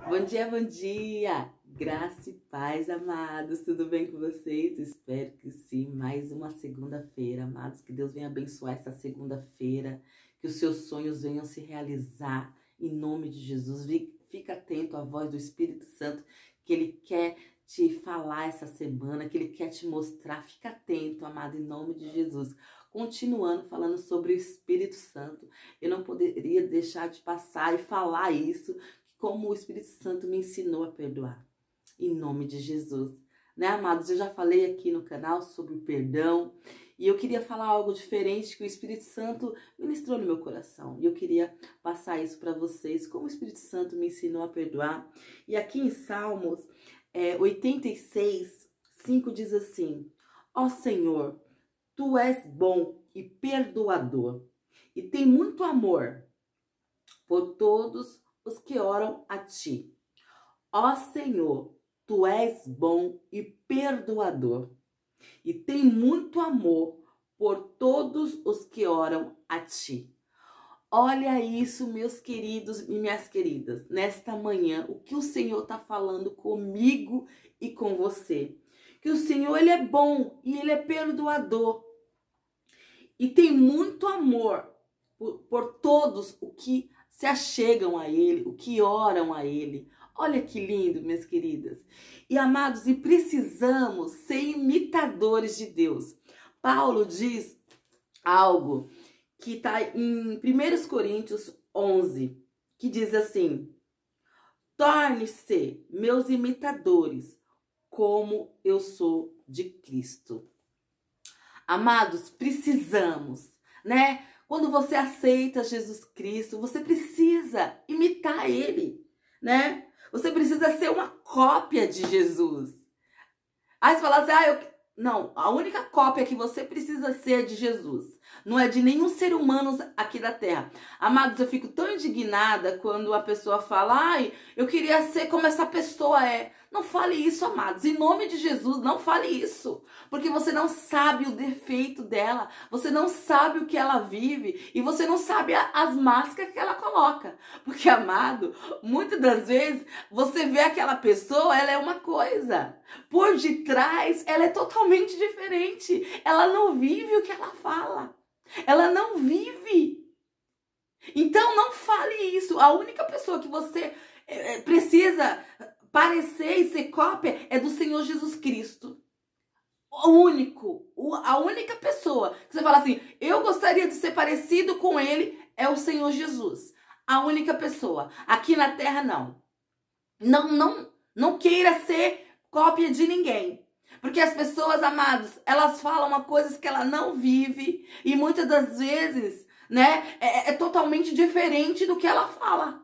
Bom dia, bom dia! Graça e paz, amados. Tudo bem com vocês? Espero que sim. Mais uma segunda-feira, amados. Que Deus venha abençoar essa segunda-feira. Que os seus sonhos venham se realizar em nome de Jesus. Fica atento à voz do Espírito Santo, que Ele quer te falar essa semana, que Ele quer te mostrar. Fica atento, amado, em nome de Jesus. Continuando falando sobre o Espírito Santo, eu não poderia deixar de passar e falar isso, como o Espírito Santo me ensinou a perdoar, em nome de Jesus. Né, amados? Eu já falei aqui no canal sobre o perdão e eu queria falar algo diferente que o Espírito Santo ministrou no meu coração. E eu queria passar isso para vocês, como o Espírito Santo me ensinou a perdoar. E aqui em Salmos 86, 5 diz assim: Ó Senhor, Tu és bom e perdoador e tem muito amor por todos os que oram a Ti. Ó Senhor, Tu és bom e perdoador e tem muito amor por todos os que oram a Ti. Olha isso, meus queridos e minhas queridas, nesta manhã, o que o Senhor está falando comigo e com você. Que o Senhor, Ele é bom e Ele é perdoador e tem muito amor por todos os que se achegam a Ele, o que oram a Ele. Olha que lindo, minhas queridas. E amados, e precisamos ser imitadores de Deus. Paulo diz algo que está em 1 Coríntios 11, que diz assim: torne-se meus imitadores, como eu sou de Cristo. Amados, precisamos, né? Quando você aceita Jesus Cristo, você precisa imitar Ele, né? Você precisa ser uma cópia de Jesus. Aí você fala assim, não, a única cópia que você precisa ser é de Jesus. Não é de nenhum ser humano aqui da terra. Amados, eu fico tão indignada quando a pessoa fala, eu queria ser como essa pessoa é. Não fale isso, amados. Em nome de Jesus, não fale isso. Porque você não sabe o defeito dela. Você não sabe o que ela vive. E você não sabe as máscaras que ela coloca. Porque, amado, muitas das vezes você vê aquela pessoa, ela é uma coisa. Por detrás, ela é totalmente diferente. Ela não vive o que ela fala. Ela não vive. Então, não fale isso. A única pessoa que você precisa parecer e ser cópia é do Senhor Jesus Cristo. A única pessoa que você fala assim, eu gostaria de ser parecido com ele, é o Senhor Jesus. A única pessoa. Aqui na terra, não. Não queira ser cópia de ninguém. Porque as pessoas, amados, elas falam coisas que ela não vive. E muitas das vezes, né, é totalmente diferente do que ela fala.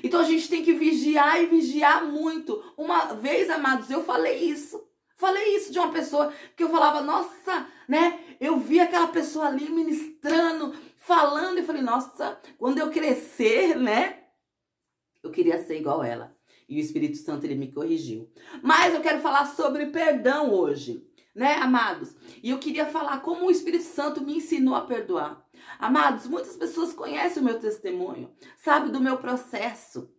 Então a gente tem que vigiar e vigiar muito. Uma vez, amados, eu falei isso. Falei isso de uma pessoa que eu falava, nossa, né? Eu vi aquela pessoa ali ministrando, falando. E falei, nossa, quando eu crescer, né? Eu queria ser igual ela. E o Espírito Santo, ele me corrigiu. Mas eu quero falar sobre perdão hoje, né, amados? E eu queria falar como o Espírito Santo me ensinou a perdoar. Amados, muitas pessoas conhecem o meu testemunho, sabem do meu processo.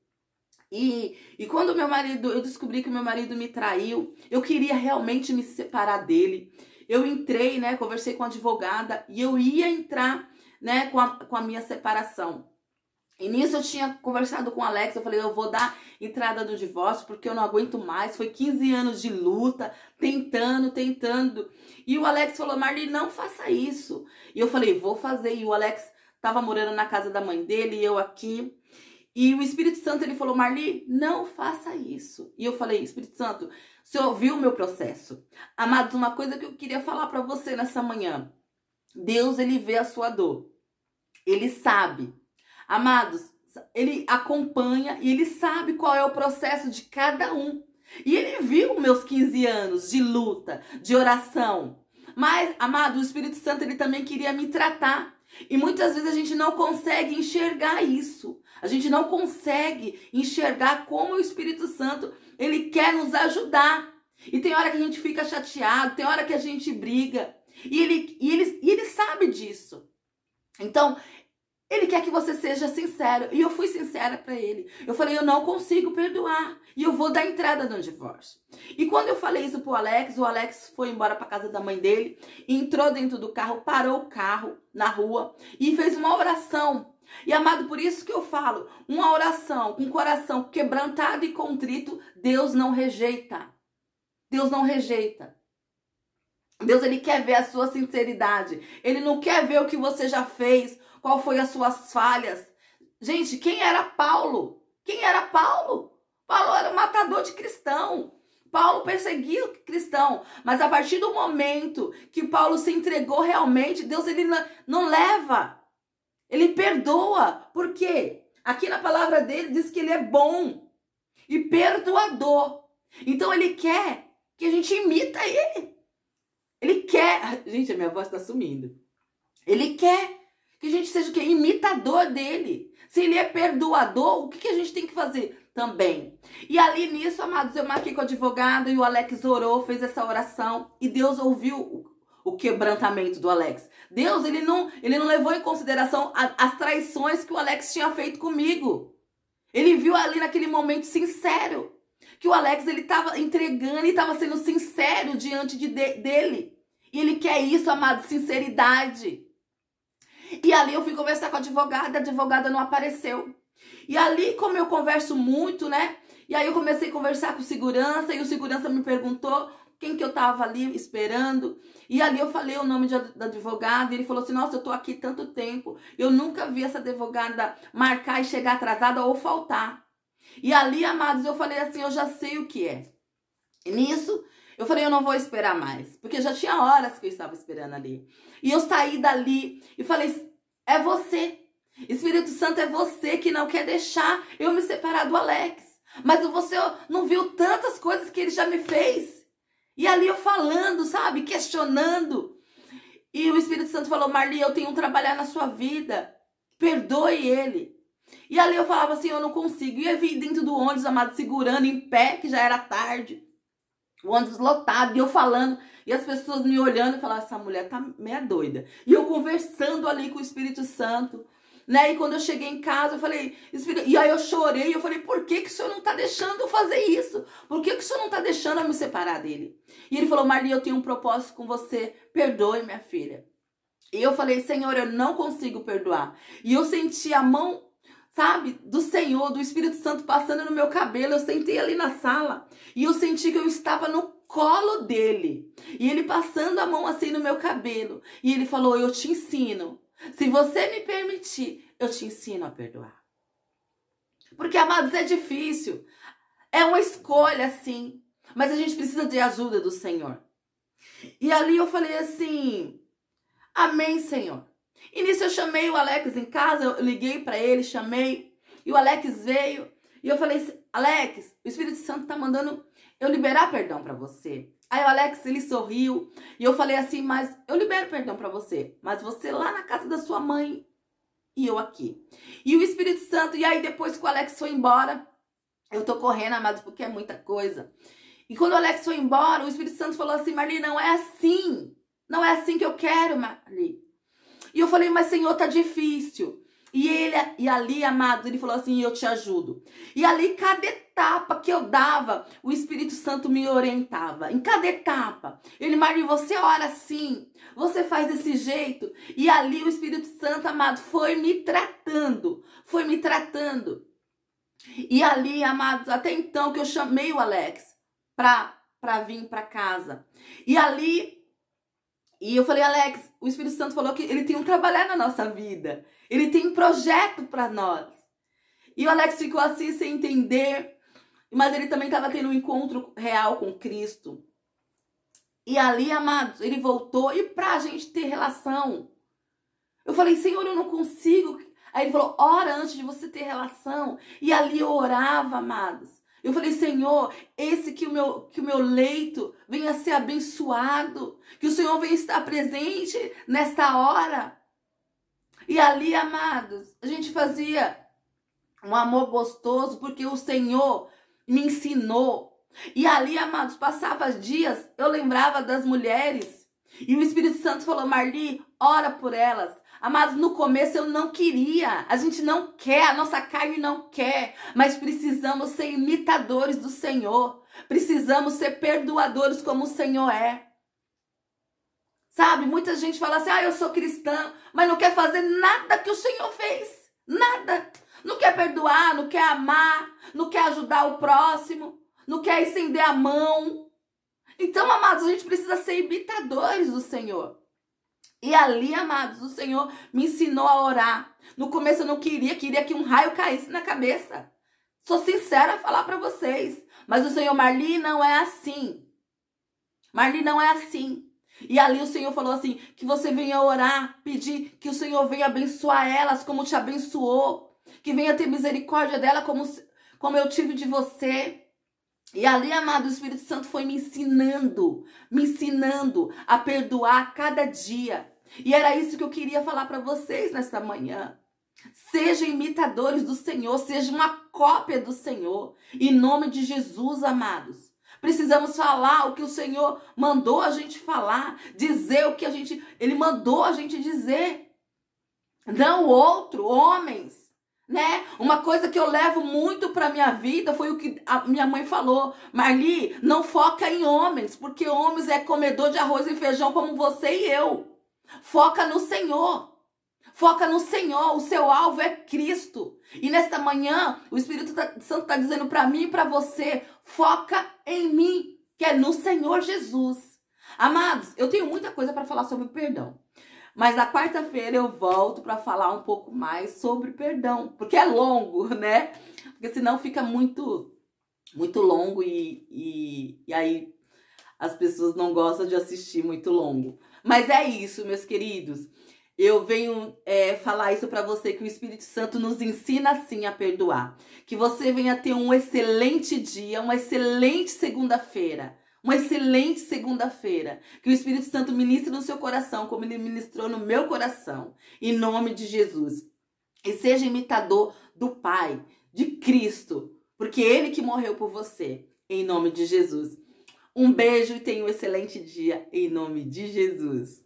E quando eu descobri que o meu marido me traiu, eu queria realmente me separar dele. Eu entrei, né, conversei com a advogada e eu ia entrar, né, com a minha separação. E nisso eu tinha conversado com o Alex, eu falei, eu vou dar entrada no divórcio porque eu não aguento mais. Foi 15 anos de luta, tentando. E o Alex falou, Marli, não faça isso. E eu falei, vou fazer. E o Alex tava morando na casa da mãe dele e eu aqui. E o Espírito Santo, ele falou, Marli, não faça isso. E eu falei, Espírito Santo, o Senhor ouviu o meu processo. Amados, uma coisa que eu queria falar para você nessa manhã. Deus, ele vê a sua dor. Ele sabe. Amados, ele acompanha e ele sabe qual é o processo de cada um. E ele viu meus 15 anos de luta, de oração. Mas, amado, o Espírito Santo, ele também queria me tratar. E muitas vezes a gente não consegue enxergar isso. A gente não consegue enxergar como o Espírito Santo, ele quer nos ajudar. E tem hora que a gente fica chateado, tem hora que a gente briga. E ele sabe disso. Então, Ele quer que você seja sincero. E eu fui sincera para ele. Eu falei, eu não consigo perdoar. E eu vou dar entrada no divórcio. E quando eu falei isso pro Alex, o Alex foi embora para casa da mãe dele, entrou dentro do carro, parou o carro na rua e fez uma oração. E amado, por isso que eu falo, uma oração com o coração quebrantado e contrito, Deus não rejeita. Deus não rejeita. Deus, ele quer ver a sua sinceridade. Ele não quer ver o que você já fez, qual foi as suas falhas. Gente, quem era Paulo? Quem era Paulo? Paulo era um matador de cristão. Paulo perseguia o cristão. Mas a partir do momento que Paulo se entregou realmente, Deus, ele não leva. Ele perdoa. Por quê? Aqui na palavra dele diz que ele é bom e perdoador. Então ele quer que a gente imita ele. Ele quer... Gente, a minha voz está sumindo. Ele quer que a gente seja o quê? Imitador dele. Se ele é perdoador, o que a gente tem que fazer também? E ali nisso, amados, eu marquei com o advogado e o Alex orou, fez essa oração. E Deus ouviu o quebrantamento do Alex. Deus, ele não levou em consideração as traições que o Alex tinha feito comigo. Ele viu ali naquele momento sincero. Que o Alex, ele estava entregando e estava sendo sincero diante dele. E ele quer isso, amado, sinceridade. E ali eu fui conversar com a advogada não apareceu. E ali, como eu converso muito, né? E aí eu comecei a conversar com o segurança, e o segurança me perguntou quem que eu tava ali esperando. E ali eu falei o nome da advogada, e ele falou assim, nossa, eu tô aqui tanto tempo, eu nunca vi essa advogada marcar e chegar atrasada ou faltar. E ali, amados, eu falei assim, eu já sei o que é. E nisso, eu falei, eu não vou esperar mais. Porque já tinha horas que eu estava esperando ali. E eu saí dali e falei, é você. Espírito Santo, é você que não quer deixar eu me separar do Alex. Mas você não viu tantas coisas que ele já me fez. E ali eu falando, sabe, questionando. E o Espírito Santo falou, Marli, eu tenho um trabalhar na sua vida. Perdoe ele. E ali eu falava assim, eu não consigo. E eu vi dentro do ônibus, amado, segurando em pé, que já era tarde. O ônibus lotado, e eu falando, e as pessoas me olhando e falavam, essa mulher tá meia doida. E eu conversando ali com o Espírito Santo, né? E quando eu cheguei em casa, eu falei, e aí eu chorei, eu falei, por que o senhor não tá deixando eu fazer isso? Por que o senhor não tá deixando eu me separar dele? E ele falou, Marli, eu tenho um propósito com você, perdoe, minha filha. E eu falei, Senhor, eu não consigo perdoar. E eu senti a mão, sabe, do Senhor, do Espírito Santo passando no meu cabelo. Eu sentei ali na sala e eu senti que eu estava no colo dele. E ele passando a mão assim no meu cabelo. E ele falou, eu te ensino. Se você me permitir, eu te ensino a perdoar. Porque, amados, é difícil. É uma escolha, sim. Mas a gente precisa de ajuda do Senhor. E ali eu falei assim, amém, Senhor. E nisso eu chamei o Alex em casa, eu liguei para ele, chamei, e o Alex veio, e eu falei, Alex, o Espírito Santo tá mandando eu liberar perdão para você. Aí o Alex, ele sorriu, e eu falei assim, mas eu libero perdão para você, mas você lá na casa da sua mãe e eu aqui. E o Espírito Santo, e aí depois que o Alex foi embora, eu tô correndo, amados, porque é muita coisa. E quando o Alex foi embora, o Espírito Santo falou assim, Marli, não é assim. Não é assim que eu quero, Marli. E eu falei, mas Senhor, tá difícil. E ali, amado, ele falou assim, eu te ajudo. E ali, cada etapa que eu dava, o Espírito Santo me orientava. Em cada etapa. Ele, Marli, você ora assim, você faz desse jeito. E ali o Espírito Santo, amado, foi me tratando. Foi me tratando. E ali, amados, até então que eu chamei o Alex pra vir pra casa. E ali... E eu falei, Alex, o Espírito Santo falou que ele tem um trabalhar na nossa vida. Ele tem um projeto para nós. E o Alex ficou assim sem entender. Mas ele também estava tendo um encontro real com Cristo. E ali, amados, ele voltou. E pra gente ter relação? Eu falei, Senhor, eu não consigo. Aí ele falou, ora antes de você ter relação. E ali eu orava, amados. Eu falei, Senhor, que o meu leito venha a ser abençoado. Que o Senhor venha estar presente nesta hora. E ali, amados, a gente fazia um amor gostoso, porque o Senhor me ensinou. E ali, amados, passava dias, eu lembrava das mulheres. E o Espírito Santo falou, Marli, ora por elas. Amados, no começo eu não queria, a gente não quer, a nossa carne não quer, mas precisamos ser imitadores do Senhor, precisamos ser perdoadores como o Senhor é. Sabe, muita gente fala assim, eu sou cristã, mas não quer fazer nada que o Senhor fez, nada. Não quer perdoar, não quer amar, não quer ajudar o próximo, não quer estender a mão. Então, amados, a gente precisa ser imitadores do Senhor. E ali, amados, o Senhor me ensinou a orar. No começo eu não queria que um raio caísse na cabeça. Sou sincera a falar para vocês. Mas o Senhor, Marli, não é assim. Marli, não é assim. E ali o Senhor falou assim, que você venha orar, pedir que o Senhor venha abençoar elas como te abençoou. Que venha ter misericórdia dela como eu tive de você. E ali, amado, o Espírito Santo foi me ensinando a perdoar cada dia. E era isso que eu queria falar para vocês nesta manhã. Sejam imitadores do Senhor, seja uma cópia do Senhor. Em nome de Jesus, amados. Precisamos falar o que o Senhor mandou a gente falar, dizer o que Ele mandou a gente dizer. Não o outro, homens. Né? Uma coisa que eu levo muito para minha vida foi o que a minha mãe falou. Marli, não foca em homens, porque homens é comedor de arroz e feijão como você e eu. Foca no Senhor. Foca no Senhor. O seu alvo é Cristo. E nesta manhã, o Espírito Santo está dizendo para mim e para você, foca em mim, que é no Senhor Jesus. Amados, eu tenho muita coisa para falar sobre perdão. Mas na quarta-feira eu volto para falar um pouco mais sobre perdão. Porque é longo, né? Porque senão fica muito longo e aí as pessoas não gostam de assistir muito longo. Mas é isso, meus queridos. Eu venho falar isso para você, que o Espírito Santo nos ensina assim a perdoar. Que você venha ter um excelente dia, uma excelente segunda-feira. Uma excelente segunda-feira. Que o Espírito Santo ministre no seu coração, como ele ministrou no meu coração. Em nome de Jesus. E seja imitador do Pai, de Cristo. Porque Ele que morreu por você. Em nome de Jesus. Um beijo e tenha um excelente dia. Em nome de Jesus.